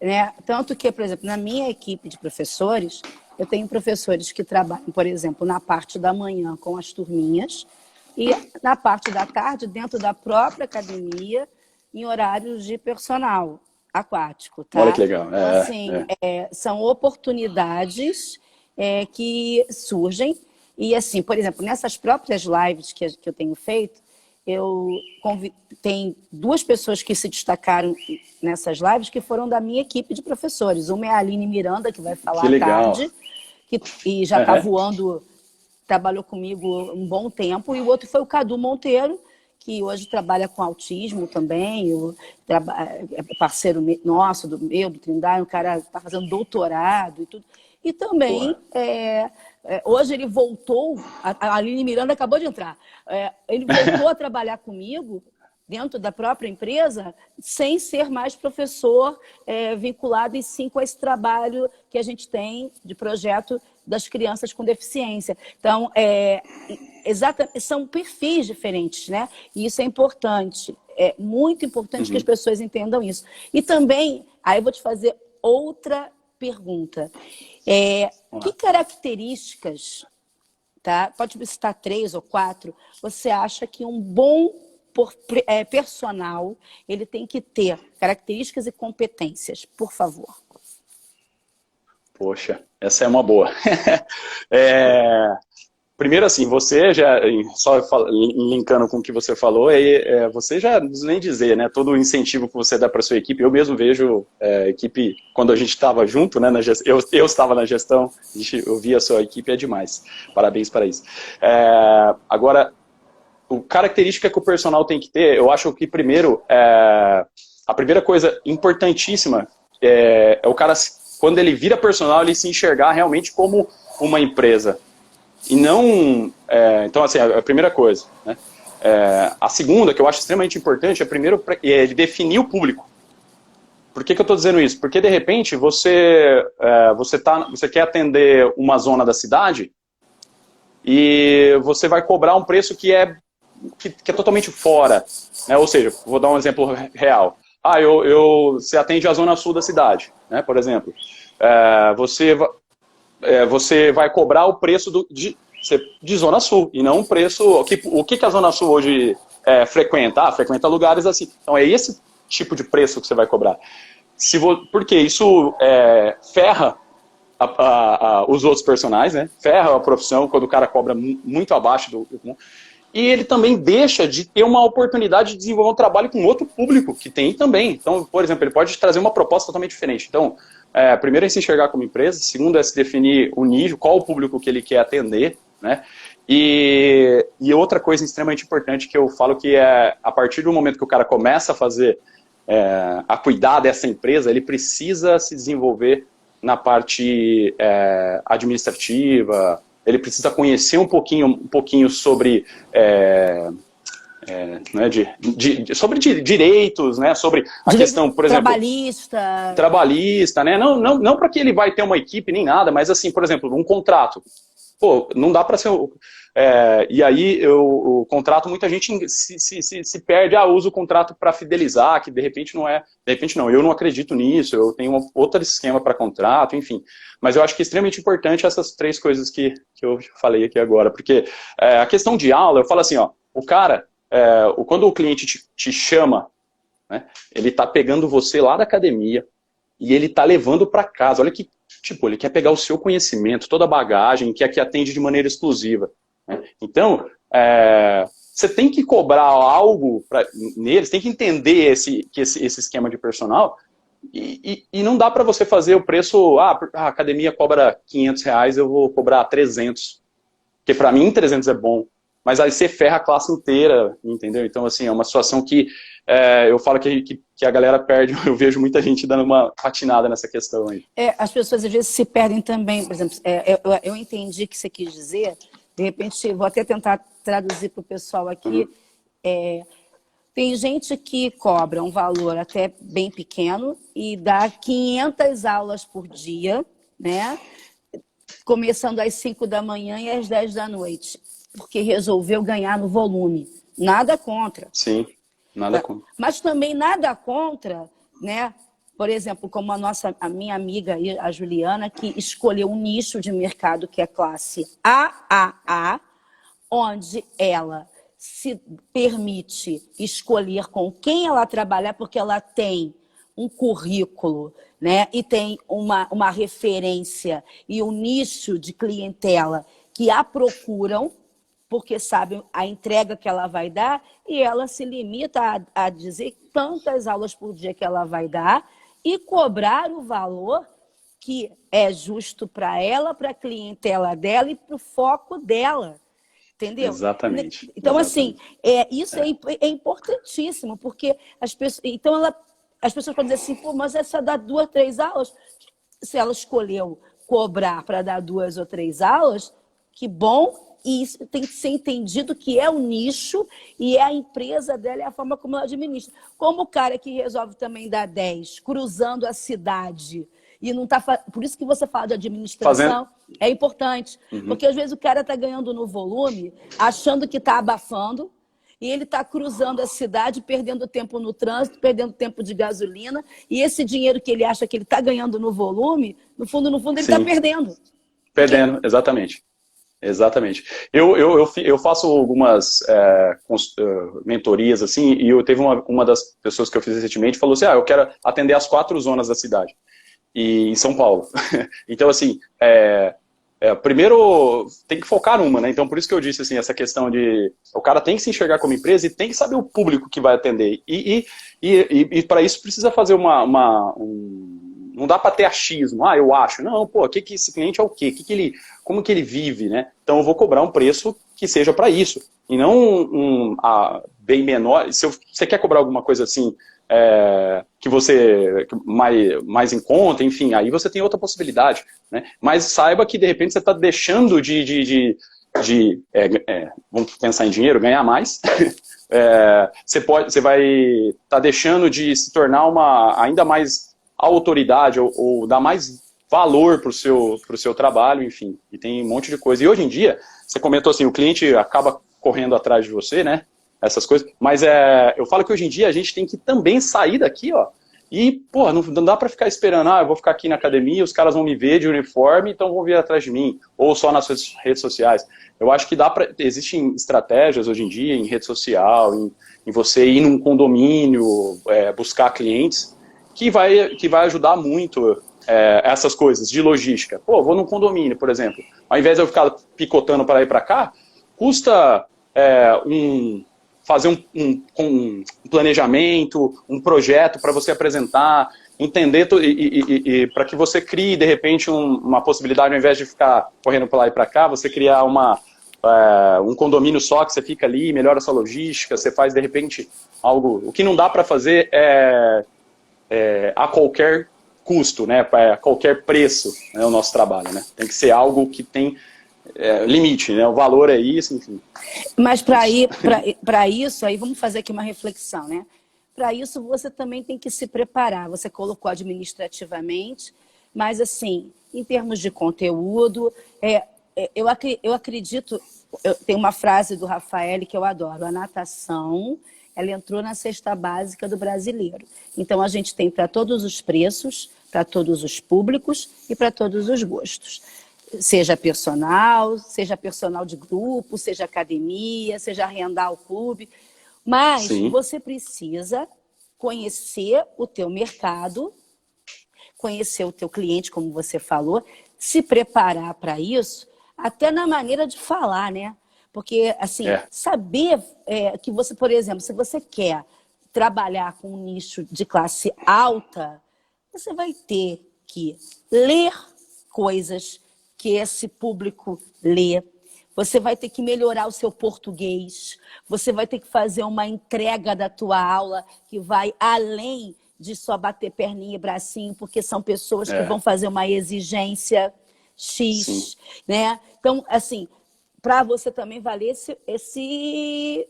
né? Tanto que, por exemplo, na minha equipe de professores, eu tenho professores que trabalham, por exemplo, na parte da manhã com as turminhas e na parte da tarde dentro da própria academia em horários de personal aquático, tá? Olha que legal. Então, assim, são oportunidades que surgem e, assim, por exemplo, nessas próprias lives que eu tenho feito, tem duas pessoas que se destacaram nessas lives que foram da minha equipe de professores. Uma é a Aline Miranda, que vai falar à tarde, e já está voando, trabalhou comigo um bom tempo, e o outro foi o Cadu Monteiro, que hoje trabalha com autismo também, é parceiro nosso, do Trindade, um cara que está fazendo doutorado e tudo. E também, hoje ele voltou, a Aline Miranda acabou de entrar, ele voltou a trabalhar comigo dentro da própria empresa, sem ser mais professor vinculado, e sim com esse trabalho que a gente tem de projeto das crianças com deficiência. Então, são perfis diferentes, né? E isso é importante, é muito importante que as pessoas entendam isso. E também, aí eu vou te fazer outra pergunta. Que características, tá? Pode citar 3 ou 4, você acha que um bom personal ele tem que ter características e competências, por favor? Poxa, essa é uma boa. primeiro assim, você já, linkando com o que você falou, você já não nem dizer, né, todo o incentivo que você dá para sua equipe, eu mesmo vejo equipe, quando a gente estava junto, né, eu estava na gestão, eu via a sua equipe, é demais, parabéns para isso. Agora, a característica que o personal tem que ter, eu acho que primeiro, a primeira coisa importantíssima é o cara, quando ele vira personal, ele se enxergar realmente como uma empresa. E não... então, assim, a primeira coisa. Né? A segunda, que eu acho extremamente importante, é primeiro ele definir o público. Por que eu estou dizendo isso? Porque, de repente, você quer atender uma zona da cidade e você vai cobrar um preço que é totalmente fora. Né? Ou seja, vou dar um exemplo real. Você atende a zona sul da cidade, né? Por exemplo. Você vai cobrar o preço de Zona Sul, e não um preço... O que a Zona Sul hoje frequenta? Frequenta lugares assim. Então é esse tipo de preço que você vai cobrar. Porque isso ferra os outros personagens, né? Ferra a profissão quando o cara cobra muito abaixo do... E ele também deixa de ter uma oportunidade de desenvolver um trabalho com outro público, que tem também. Então, por exemplo, ele pode trazer uma proposta totalmente diferente. Então, primeiro é se enxergar como empresa, segundo é se definir o nível, qual o público que ele quer atender, né? E outra coisa extremamente importante que eu falo que a partir do momento que o cara começa a cuidar dessa empresa, ele precisa se desenvolver na parte administrativa, ele precisa conhecer um pouquinho sobre, sobre direitos, né? Sobre a questão, por exemplo... Trabalhista, né? Não para que ele vai ter uma equipe nem nada, mas assim, por exemplo, um contrato. Pô, não dá para ser... e aí, o contrato, muita gente se perde, usa o contrato para fidelizar, que de repente não é... De repente não, eu não acredito nisso, eu tenho outro esquema para contrato, enfim. Mas eu acho que é extremamente importante essas três coisas que eu falei aqui agora, porque a questão de aula, eu falo assim, ó, o cara, quando o cliente te chama, né, ele tá pegando você lá da academia e ele tá levando para casa, olha que, tipo, ele quer pegar o seu conhecimento, toda a bagagem, que atende de maneira exclusiva. Né? Então, você tem que cobrar algo neles, tem que entender esse esquema de personal. E não dá para você fazer o preço, a academia cobra R$500, eu vou cobrar 300. Porque para mim 300 é bom, mas aí você ferra a classe inteira, entendeu? Então, assim, é uma situação que eu falo que a galera perde, eu vejo muita gente dando uma patinada nessa questão aí. As pessoas às vezes se perdem também, por exemplo, eu entendi o que você quis dizer, de repente, vou até tentar traduzir para o pessoal aqui, tem gente que cobra um valor até bem pequeno e dá 500 aulas por dia, né? Começando às 5 da manhã e às 10 da noite, porque resolveu ganhar no volume. Nada contra. Sim, nada contra. Mas também nada contra, né? Por exemplo, como a minha amiga, a Juliana, que escolheu um nicho de mercado que é classe AAA, onde ela se permite escolher com quem ela trabalhar, porque ela tem um currículo, né? E tem uma referência e um nicho de clientela que a procuram, porque sabem a entrega que ela vai dar, e ela se limita a dizer tantas aulas por dia que ela vai dar e cobrar o valor que é justo para ela, para a clientela dela e para o foco dela. Entendeu? Exatamente. Então, exatamente. assim, isso é importantíssimo, porque as pessoas... Então, as pessoas podem dizer assim, pô, mas essa dá 2, 3 aulas. Se ela escolheu cobrar para dar 2 ou 3 aulas, que bom, e isso tem que ser entendido que é o nicho e é a empresa dela, é a forma como ela administra. Como o cara que resolve também dar 10, cruzando a cidade, e não tá... Por isso que você fala de administração, é importante. Porque às vezes o cara está ganhando no volume, achando que está abafando, e ele está cruzando a cidade, perdendo tempo no trânsito, perdendo tempo de gasolina, e esse dinheiro que ele acha que ele está ganhando no volume, no fundo, ele está perdendo. Perdendo, exatamente. Exatamente. Eu faço algumas mentorias, assim, e eu teve uma das pessoas que eu fiz recentemente, falou assim, eu quero atender as 4 zonas da cidade, em São Paulo. Então, assim, primeiro tem que focar numa, né? Então por isso que eu disse assim, essa questão de o cara tem que se enxergar como empresa e tem que saber o público que vai atender. E para isso precisa fazer não dá para ter achismo, eu acho. Não, pô, que esse cliente é o quê? Como que ele vive, né? Então eu vou cobrar um preço que seja para isso. E não bem menor. Se você quer cobrar alguma coisa assim, que você mais em conta, enfim, aí você tem outra possibilidade, né? Mas saiba que de repente você está deixando vamos pensar em dinheiro, ganhar mais. Você vai estar deixando de se tornar ainda mais autoridade ou dar mais valor para o seu trabalho, enfim, e tem um monte de coisa. E hoje em dia, você comentou assim, o cliente acaba correndo atrás de você, né? Essas coisas, mas eu falo que hoje em dia a gente tem que também sair daqui, ó, e, pô, não dá para ficar esperando, eu vou ficar aqui na academia, os caras vão me ver de uniforme, então vão vir atrás de mim, ou só nas redes sociais. Eu acho que existem estratégias hoje em dia em rede social, em você ir num condomínio, buscar clientes, que vai ajudar muito essas coisas de logística. Pô, vou num condomínio, por exemplo, ao invés de eu ficar picotando para lá e para cá, custa fazer um planejamento, um projeto para você apresentar, entender e para que você crie, de repente, uma possibilidade, ao invés de ficar correndo para lá e para cá, você criar um condomínio só que você fica ali, melhora a sua logística, você faz, de repente, algo... O que não dá para fazer a qualquer custo, né, a qualquer preço, né, o nosso trabalho, né? Tem que ser algo que tem limite, né? O valor é isso, enfim. Mas para isso, aí vamos fazer aqui uma reflexão, né? Para isso você também tem que se preparar. Você colocou administrativamente, mas assim, em termos de conteúdo, eu acredito, tem uma frase do Rafael que eu adoro, a natação, ela entrou na cesta básica do brasileiro. Então a gente tem para todos os preços, para todos os públicos e para todos os gostos. Seja personal de grupo, seja academia, seja arrendar o clube. Mas Sim. você precisa conhecer o teu mercado, conhecer o teu cliente, como você falou, se preparar para isso, até na maneira de falar, né? Porque, assim, saber que você, por exemplo, se você quer trabalhar com um nicho de classe alta, você vai ter que ler coisas que esse público lê. Você vai ter que melhorar o seu português. Você vai ter que fazer uma entrega da tua aula que vai além de só bater perninha e bracinho, porque são pessoas que vão fazer uma exigência X, né? Então, assim, para você também valer esse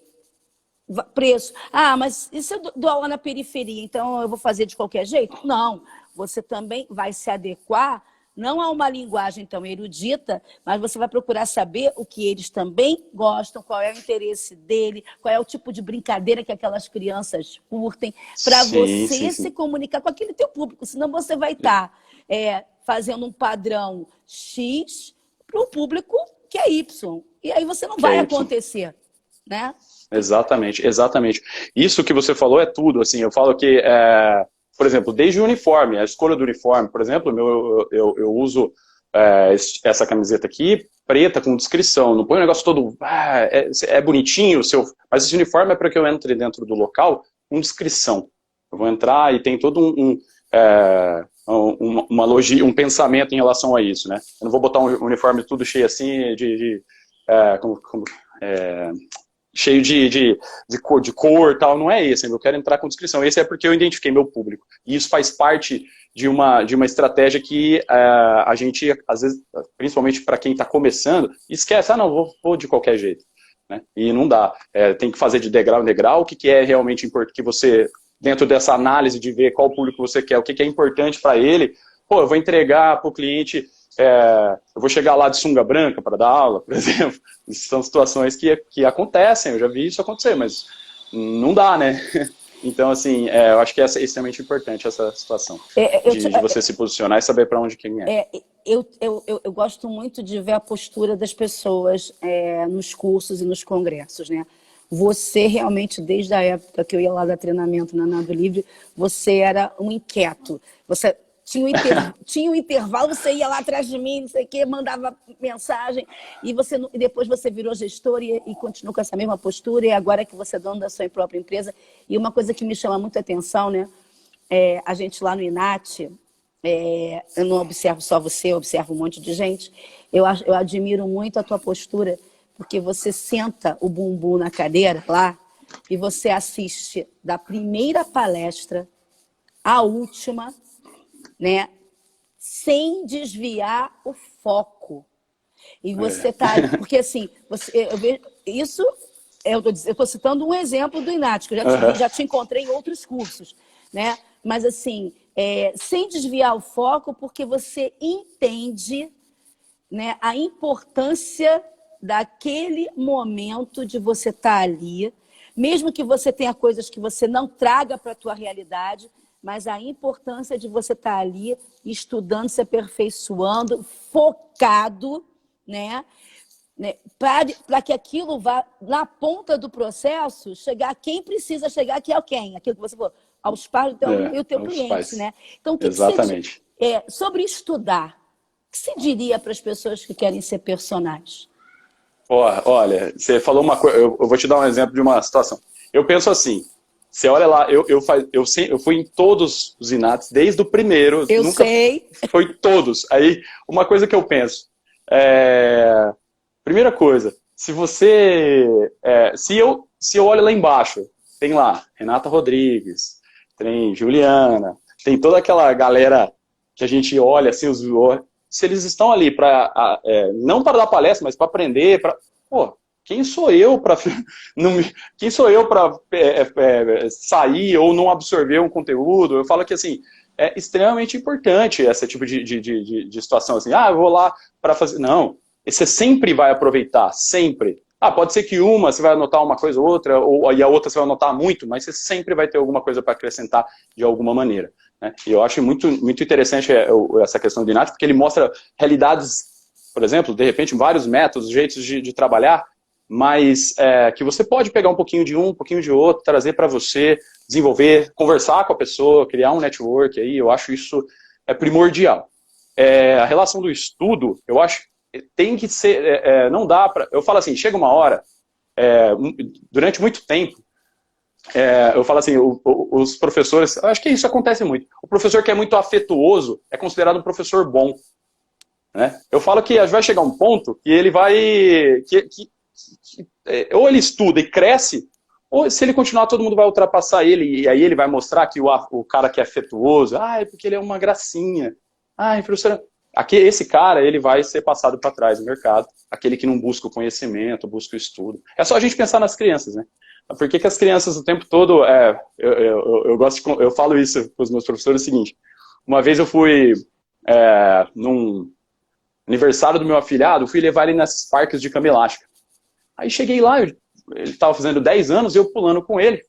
preço. Mas e se eu dou aula na periferia, então eu vou fazer de qualquer jeito? Não. Você também vai se adequar, não a uma linguagem tão erudita, mas você vai procurar saber o que eles também gostam, qual é o interesse dele, qual é o tipo de brincadeira que aquelas crianças curtem, para você se comunicar com aquele teu público. Senão você vai estar fazendo um padrão X para um público que é Y. E aí você não vai acontecer, né? Exatamente, exatamente. Isso que você falou é tudo, assim, eu falo que, por exemplo, desde o uniforme, a escolha do uniforme, por exemplo, eu uso essa camiseta aqui, preta, com descrição, não põe um negócio todo, bonitinho, mas esse uniforme é para que eu entre dentro do local com descrição. Eu vou entrar e tem todo um pensamento em relação a isso, né? Eu não vou botar um uniforme tudo cheio assim, cheio de cor e tal, não é esse, eu quero entrar com descrição. Esse é porque eu identifiquei meu público. E isso faz parte de uma estratégia que a gente, às vezes, principalmente para quem está começando, esquece, não, vou de qualquer jeito. Né? E não dá. Tem que fazer de degrau em degrau, o que é realmente importante, que você, dentro dessa análise de ver qual público você quer, o que é importante para ele, eu vou entregar para o cliente... eu vou chegar lá de sunga branca para dar aula, por exemplo. São situações que acontecem, eu já vi isso acontecer, mas não dá, né? Então, assim, eu acho que é extremamente importante essa situação de você se posicionar e saber para onde quem é. Eu gosto muito de ver a postura das pessoas nos cursos e nos congressos, né? Você realmente, desde a época que eu ia lá dar treinamento na Nado Livre, você era um inquieto. Você tinha um intervalo, você ia lá atrás de mim, não sei o quê, mandava mensagem, e depois você virou gestor e continuou com essa mesma postura, e agora que você é dono da sua própria empresa. E uma coisa que me chama muita atenção, né? A gente lá no INAT, eu não observo só você, eu observo um monte de gente, eu admiro muito a tua postura, porque você senta o bumbum na cadeira lá, e você assiste da primeira palestra à última, né, sem desviar o foco. E você tá, porque assim, eu vejo isso, eu estou citando um exemplo do INAT, que eu já te encontrei em outros cursos, né? Mas assim, sem desviar o foco, porque você entende, né, a importância daquele momento de você estar ali, mesmo que você tenha coisas que você não traga para a tua realidade, mas a importância de você estar ali estudando, se aperfeiçoando, focado, né? Para que aquilo vá, na ponta do processo, chegar a quem precisa chegar, que é o quem? Aquilo que você falou, aos pais do teu aluno e o teu cliente, pais, né? Então, exatamente. Sobre estudar, o que você diria para as pessoas que querem ser personagens? Olha, você falou uma coisa, eu vou te dar um exemplo de uma situação. Eu penso assim, você olha lá, eu fui em todos os INATs, desde o primeiro. Eu nunca sei. Foi todos. Aí, uma coisa que eu penso, primeira coisa, se eu olho lá embaixo, tem lá Renata Rodrigues, tem Juliana, tem toda aquela galera que a gente olha, assim, se eles estão ali não para dar palestra, mas para aprender, quem sou eu para sair ou não absorver um conteúdo? Eu falo que assim, é extremamente importante esse tipo de situação, assim, eu vou lá para fazer. Não, você sempre vai aproveitar, sempre. Pode ser que você vai anotar uma coisa ou outra, e a outra você vai anotar muito, mas você sempre vai ter alguma coisa para acrescentar de alguma maneira. Né? E eu acho muito, muito interessante essa questão do INAT, porque ele mostra realidades, por exemplo, de repente, vários métodos, jeitos de trabalhar, mas que você pode pegar um pouquinho de um pouquinho de outro, trazer para você, desenvolver, conversar com a pessoa, criar um network aí, eu acho isso primordial. A relação do estudo, eu acho tem que ser, não dá para, eu falo assim, chega uma hora, durante muito tempo, eu falo assim, os professores, eu acho que isso acontece muito, o professor que é muito afetuoso é considerado um professor bom, né? Eu falo que vai chegar um ponto que ele vai, ou ele estuda e cresce, ou se ele continuar todo mundo vai ultrapassar ele, e aí ele vai mostrar que o cara que é afetuoso, é porque ele é uma gracinha, professor... Esse cara, ele vai ser passado para trás no mercado, aquele que não busca o conhecimento, busca o estudo. É só a gente pensar nas crianças, né? Por que as crianças o tempo todo, eu falo isso para os meus professores, é o seguinte, uma vez eu fui num aniversário do meu afilhado, fui levar ele nesses parques de cama elástica. Aí cheguei lá, ele estava fazendo 10 anos, eu pulando com ele,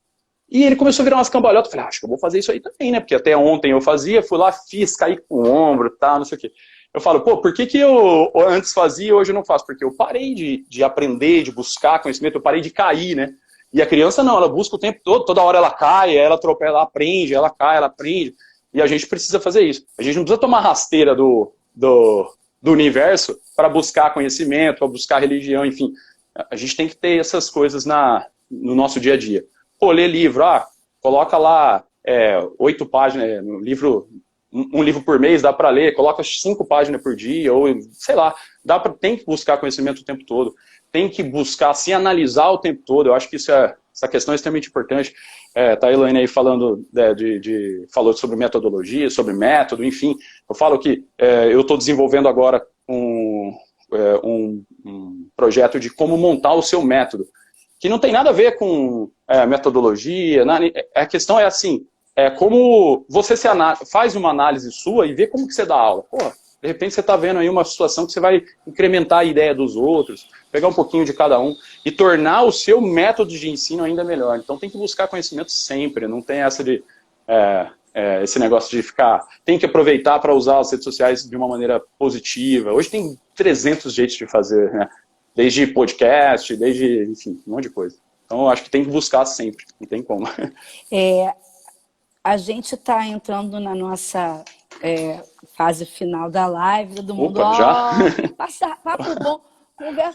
e ele começou a virar umas cambalhotas. Falei, acho que eu vou fazer isso aí também, né? Porque até ontem eu fazia, fui lá, fiz, caí com o ombro, não sei o quê. Eu falo, por que eu antes fazia e hoje eu não faço? Porque eu parei de aprender, de buscar conhecimento, eu parei de cair, né? E a criança não, ela busca o tempo todo, toda hora ela cai, ela atropela, ela aprende, ela cai, ela aprende. E a gente precisa fazer isso. A gente não precisa tomar rasteira do universo para buscar conhecimento, para buscar religião, enfim. A gente tem que ter essas coisas no nosso dia a dia. Ler livro, coloca lá 8 páginas, um livro por mês dá para ler, coloca 5 páginas por dia, ou sei lá, tem que buscar conhecimento o tempo todo, tem que buscar se analisar o tempo todo, eu acho que essa questão é extremamente importante. Tá a Elaine aí falando, falou sobre metodologia, sobre método, enfim, eu falo que eu estou desenvolvendo agora um projeto de como montar o seu método, que não tem nada a ver com metodologia, a questão é assim, como você faz uma análise sua e vê como que você dá aula. De repente você está vendo aí uma situação que você vai incrementar a ideia dos outros, pegar um pouquinho de cada um e tornar o seu método de ensino ainda melhor. Então tem que buscar conhecimento sempre, não tem essa de esse negócio de tem que aproveitar para usar as redes sociais de uma maneira positiva. Hoje tem 300 jeitos de fazer, né? Desde podcast, enfim, um monte de coisa. Então, eu acho que tem que buscar sempre, não tem como. A gente está entrando na nossa fase final da live, todo mundo, Opa, já? passa papo bom,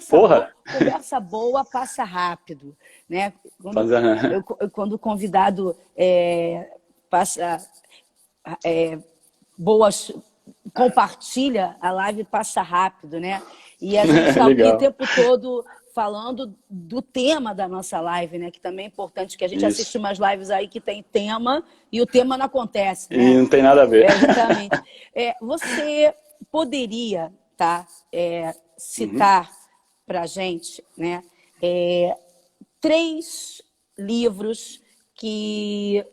Porra! conversa boa, passa rápido, né? Fazer... Quando o convidado passa boas, compartilha, a live passa rápido, né? E a gente está aqui o Legal. tempo todo falando do tema da nossa live, né? Que também é importante, que a gente Isso. assiste umas lives aí que tem tema e o tema não acontece, né? E não tem nada a ver. Exatamente. Você poderia, tá, citar para a gente, né, 3 livros que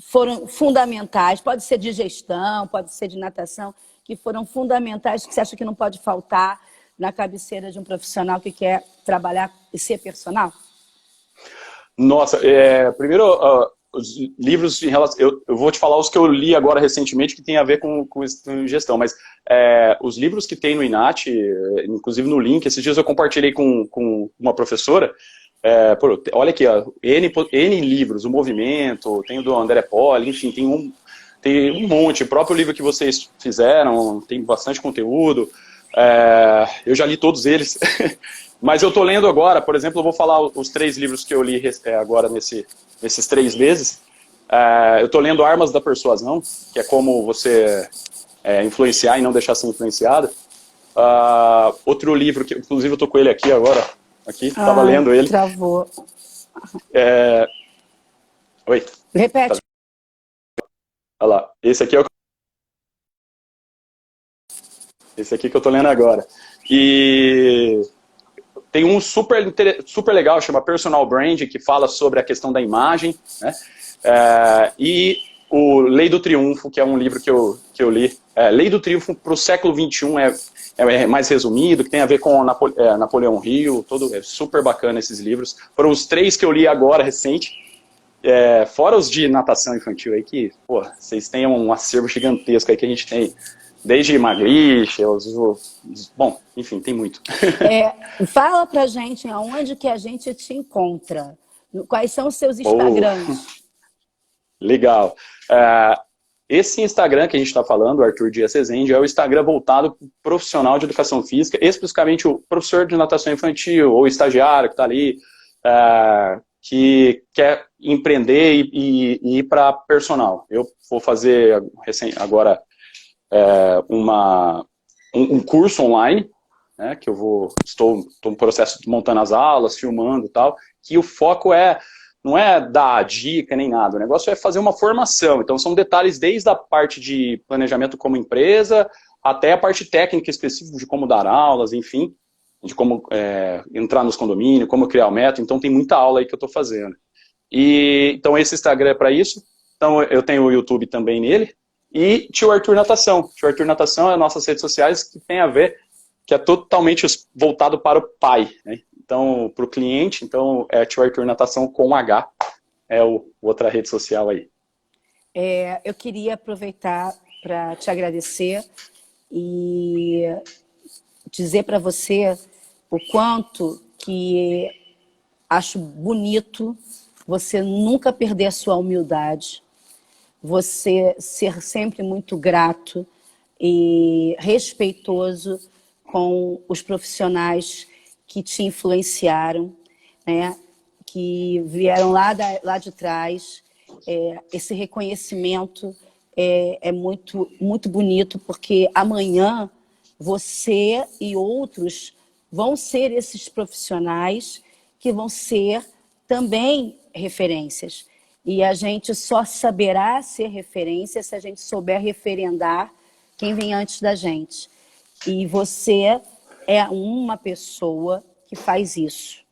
foram fundamentais, pode ser de gestão, pode ser de natação, que foram fundamentais, que você acha que não pode faltar na cabeceira de um profissional que quer trabalhar e ser personal? Nossa, primeiro, os livros em relação... Eu vou te falar os que eu li agora recentemente que tem a ver com gestão, mas os livros que tem no INAT, inclusive no link, esses dias eu compartilhei com uma professora, olha aqui, ó, N livros, o Movimento, tem o do André Poli, enfim, tem um monte, o próprio livro que vocês fizeram, tem bastante conteúdo, eu já li todos eles, mas eu estou lendo agora, por exemplo, eu vou falar os 3 livros que eu li agora nesses 3 meses. Eu estou lendo Armas da Persuasão, que é como você influenciar e não deixar ser influenciado. Outro livro, que inclusive eu estou com ele aqui agora, estava lendo ele. Travou. Oi. Repete. Olha lá, esse aqui que eu estou lendo agora. E tem um super legal, chama Personal Brand, que fala sobre a questão da imagem, né? E o Lei do Triunfo, que é um livro que eu li. Lei do Triunfo para o século XXI é mais resumido, que tem a ver com Napoleão Hill, é super bacana esses livros. Foram os 3 que eu li agora, recente. Fora os de natação infantil aí, que, pô, vocês têm um acervo gigantesco aí que a gente tem. Desde Magritte, bom, enfim, tem muito. Fala pra gente aonde que a gente te encontra. Quais são os seus Instagrams? Legal. Esse Instagram que a gente está falando, o Arthur Dias Rezende, é o Instagram voltado para o profissional de educação física, especificamente o professor de natação infantil ou estagiário que está ali, que quer empreender e ir para personal. Eu vou fazer agora um curso online, né, que estou no processo de montando as aulas, filmando e tal, que o foco não é dar dica nem nada, o negócio é fazer uma formação, então são detalhes desde a parte de planejamento como empresa, até a parte técnica específica de como dar aulas, enfim, de como entrar nos condomínios, como criar o método, então tem muita aula aí que eu estou fazendo. Então esse Instagram é para isso, então eu tenho o YouTube também nele, e Tio Arthur Natação. Tio Arthur Natação é nossas redes sociais que tem a ver, que é totalmente voltado para o pai, né? Então, para o cliente, então é Tio Arthur Natação com H, outra rede social aí. Eu queria aproveitar para te agradecer e dizer para você o quanto que acho bonito você nunca perder a sua humildade, você ser sempre muito grato e respeitoso com os profissionais que te influenciaram, né? Que vieram lá de trás. Esse reconhecimento é muito, muito bonito, porque amanhã você e outros vão ser esses profissionais que vão ser também referências. E a gente só saberá ser referência se a gente souber referendar quem vem antes da gente. E você é uma pessoa que faz isso.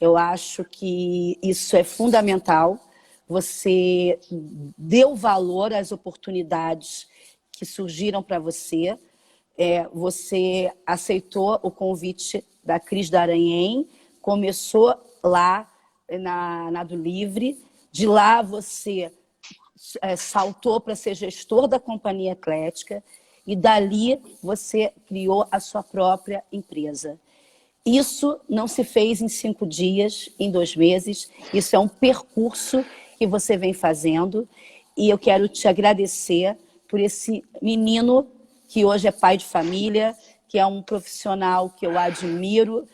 Eu acho que isso é fundamental. Você deu valor às oportunidades que surgiram para você. Você aceitou o convite da Cris Daranhem, começou lá na do Livre. De lá você saltou para ser gestor da Companhia Atlética e dali você criou a sua própria empresa. Isso não se fez em 5 dias, em 2 meses. Isso é um percurso que você vem fazendo e eu quero te agradecer por esse menino que hoje é pai de família, que é um profissional que eu admiro,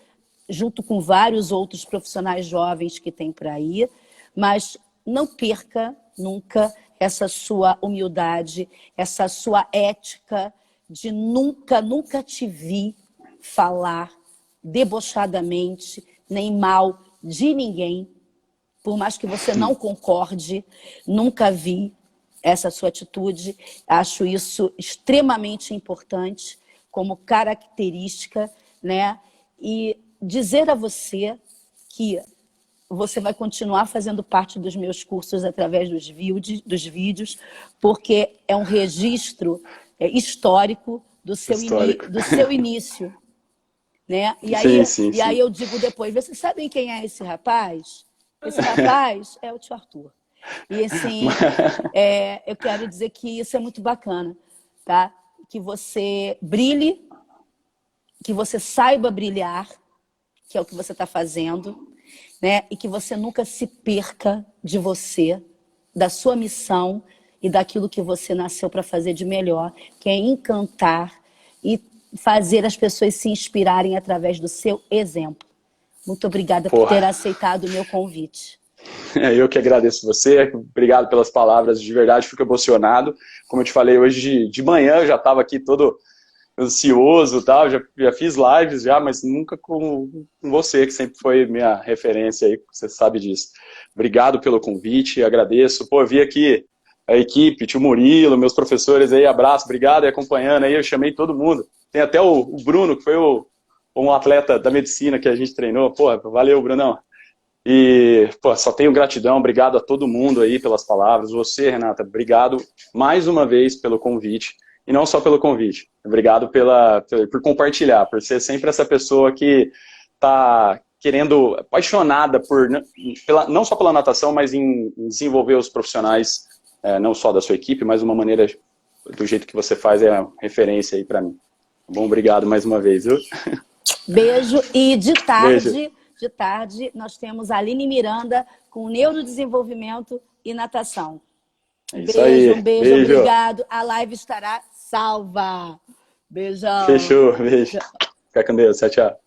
junto com vários outros profissionais jovens que tem por aí, mas não perca nunca essa sua humildade, essa sua ética de nunca te vi falar debochadamente, nem mal de ninguém, por mais que você não concorde, nunca vi essa sua atitude. Acho isso extremamente importante como característica, né? E dizer a você que você vai continuar fazendo parte dos meus cursos através dos vídeos, porque é um registro histórico do seu início. Né? E aí eu digo depois, vocês sabem quem é esse rapaz? Esse rapaz é o tio Arthur. E assim, eu quero dizer que isso é muito bacana, tá? Que você brilhe, que você saiba brilhar, que é o que você está fazendo, né? E que você nunca se perca de você, da sua missão e daquilo que você nasceu para fazer de melhor, que é encantar e fazer as pessoas se inspirarem através do seu exemplo. Muito obrigada por ter aceitado o meu convite. Eu que agradeço você, obrigado pelas palavras, de verdade, fico emocionado. Como eu te falei, hoje de manhã eu já estava aqui todo ansioso, tal, já fiz lives, mas nunca com você, que sempre foi minha referência aí, você sabe disso. Obrigado pelo convite, agradeço. Pô, eu vi aqui a equipe, tio Murilo, meus professores aí, abraço, obrigado, e acompanhando aí, eu chamei todo mundo. Tem até o Bruno, que foi um atleta da medicina que a gente treinou. Pô, valeu, Brunão. E, pô, só tenho gratidão, obrigado a todo mundo aí pelas palavras. Você, Renata, obrigado mais uma vez pelo convite. E não só pelo convite, obrigado por compartilhar, por ser sempre essa pessoa que está querendo, apaixonada não só pela natação, mas em desenvolver os profissionais, não só da sua equipe, mas de uma maneira, do jeito que você faz, é referência aí para mim. Bom, obrigado mais uma vez, viu? Beijo. E de tarde... Beijo. De tarde, nós temos a Aline Miranda com neurodesenvolvimento e natação. Um beijo, obrigado. A live estará salva. Beijão. Fechou, beijo. Fica com Deus, tchau, tchau.